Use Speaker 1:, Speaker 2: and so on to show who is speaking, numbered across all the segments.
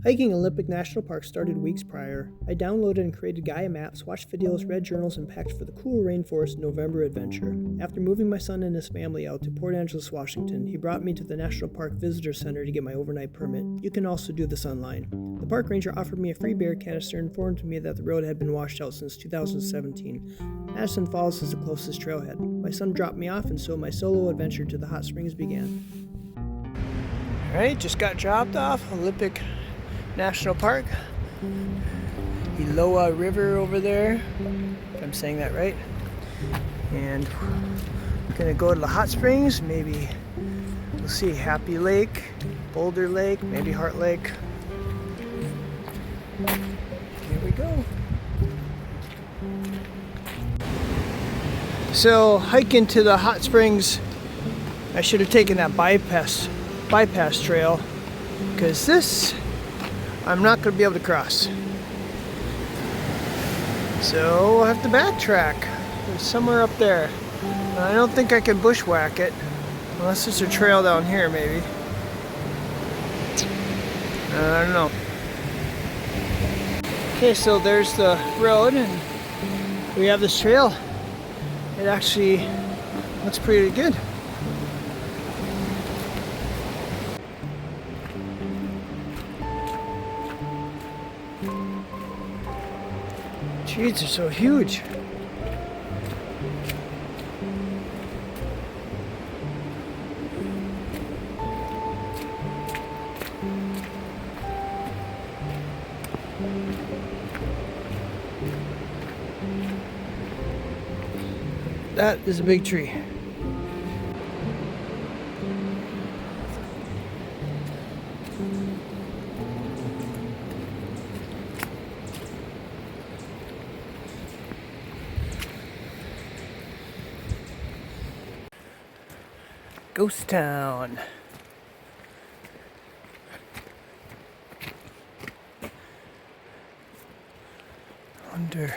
Speaker 1: Hiking Olympic National Park started weeks prior. I downloaded and created Gaia maps, watched videos, read journals, and packed for the cool rainforest November adventure. After moving my son and his family out to Port Angeles, Washington, he brought me to the National Park Visitor Center to get my overnight permit. You can also do this online. The park ranger offered me a free beer canister and informed me that the road had been washed out since 2017. Madison Falls is the closest trailhead. My son dropped me off, and so my solo adventure to the hot springs began. Alright, just got dropped off. Olympic National Park. Eloa River over there, if I'm saying that right. And we're gonna go to the hot springs. Maybe we'll see Happy Lake, Boulder Lake, maybe Heart Lake. Here we go. So hiking to the hot springs, I should have taken that bypass trail, because this I'm not going to be able to cross. So we'll have to backtrack. There's somewhere up there. I don't think I can bushwhack it, unless there's a trail down here maybe. I don't know. Okay, so there's the road and we have this trail. It actually looks pretty good. Trees are so huge. That is a big tree. Ghost Town. Wonder.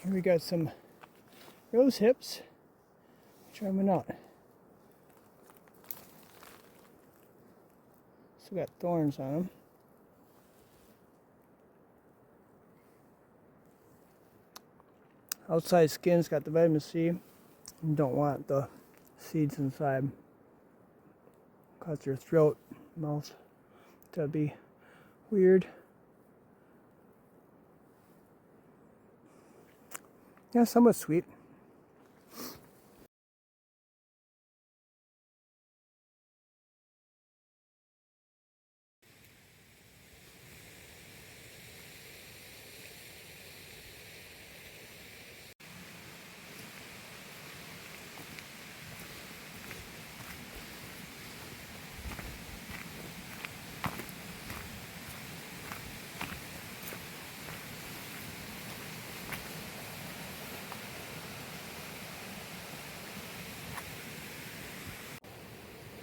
Speaker 1: Here we got some rose hips. Try them out. Still got thorns on them. Outside skin's got the vitamin C. You don't want the seeds inside. Cause your throat, mouth to be weird. Yeah, somewhat sweet.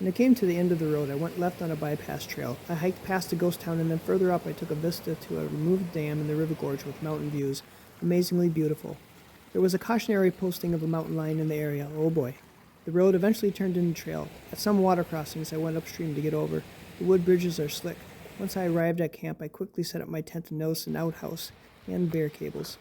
Speaker 1: When I came to the end of the road, I went left on a bypass trail. I hiked past the ghost town, and then further up I took a vista to a removed dam in the river gorge with mountain views. Amazingly beautiful. There was a cautionary posting of a mountain lion in the area. Oh boy. The road eventually turned into trail. At some water crossings I went upstream to get over. The wood bridges are slick. Once I arrived at camp, I quickly set up my tent and noticed an outhouse and bear cables.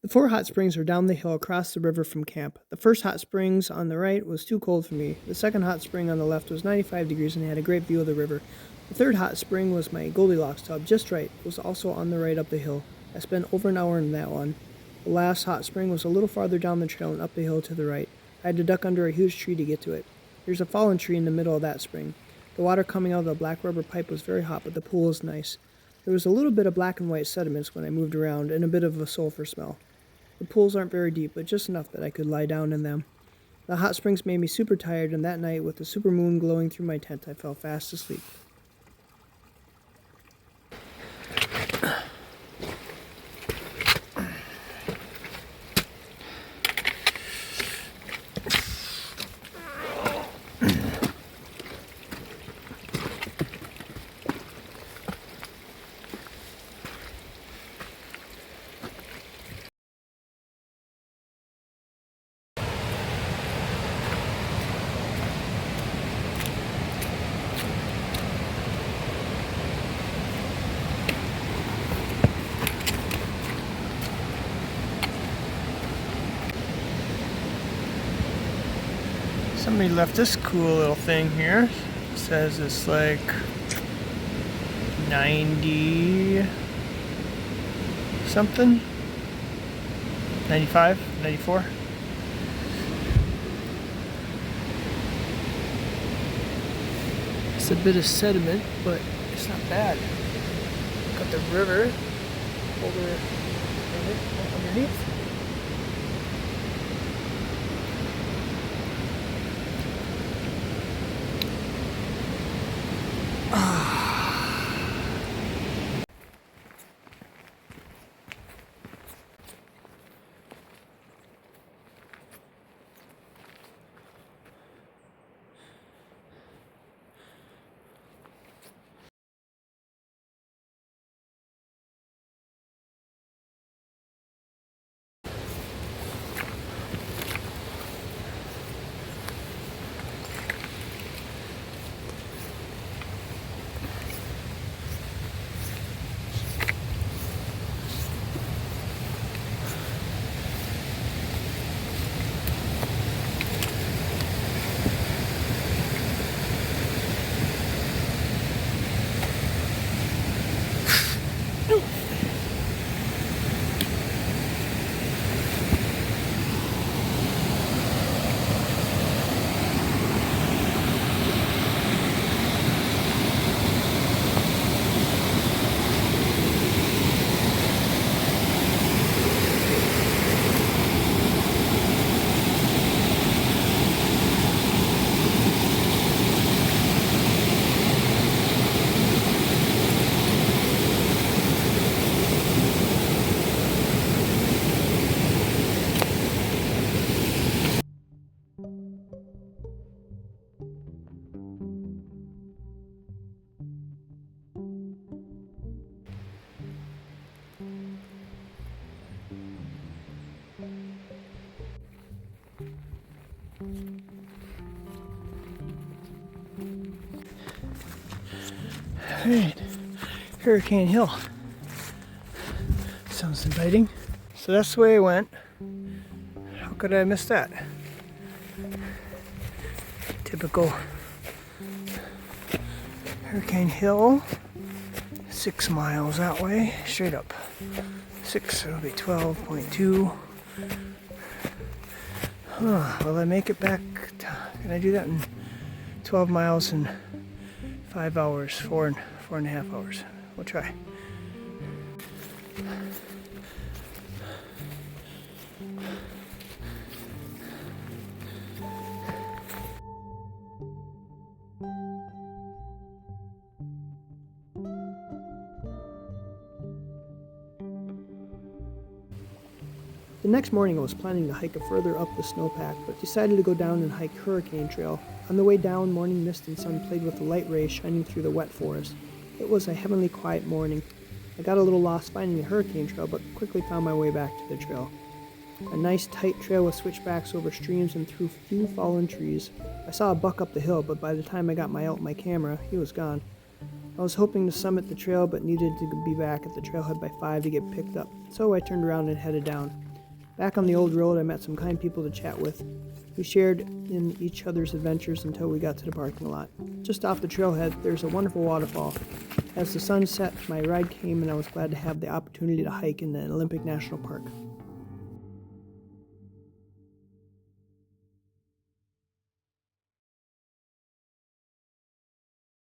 Speaker 1: The 4 hot springs are down the hill across the river from camp. The first hot springs on the right was too cold for me. The second hot spring on the left was 95 degrees and had a great view of the river. The third hot spring was my Goldilocks tub, just right. It was also on the right up the hill. I spent over an hour in that one. The last hot spring was a little farther down the trail and up the hill to the right. I had to duck under a huge tree to get to it. There's a fallen tree in the middle of that spring. The water coming out of the black rubber pipe was very hot, but the pool was nice. There was a little bit of black and white sediments when I moved around, and a bit of a sulphur smell. The pools aren't very deep, but just enough that I could lie down in them. The hot springs made me super tired, and that night, with the super moon glowing through my tent, I fell fast asleep. Somebody left this cool little thing here. It says it's like 90 something, 95, 94. It's a bit of sediment, but it's not bad. Got the river over underneath. Alright, Hurricane Hill. Sounds inviting. So that's the way I went. How could I miss that? Typical Hurricane Hill. 6 miles that way, straight up. 6, it'll be 12.2. Will I make it back? Can I do that in 12 miles in 5 hours, four and a half hours? We'll try. The next morning I was planning to hike further up the snowpack, but decided to go down and hike Hurricane Trail. On the way down, morning mist and sun played with the light rays shining through the wet forest. It was a heavenly quiet morning. I got a little lost finding the Hurricane Trail, but quickly found my way back to the trail. A nice tight trail with switchbacks over streams and through few fallen trees. I saw a buck up the hill, but by the time I got my camera, he was gone. I was hoping to summit the trail, but needed to be back at the trailhead by 5 to get picked up, so I turned around and headed down. Back on the old road, I met some kind people to chat with. We shared in each other's adventures until we got to the parking lot. Just off the trailhead, there's a wonderful waterfall. As the sun set, my ride came, and I was glad to have the opportunity to hike in the Olympic National Park.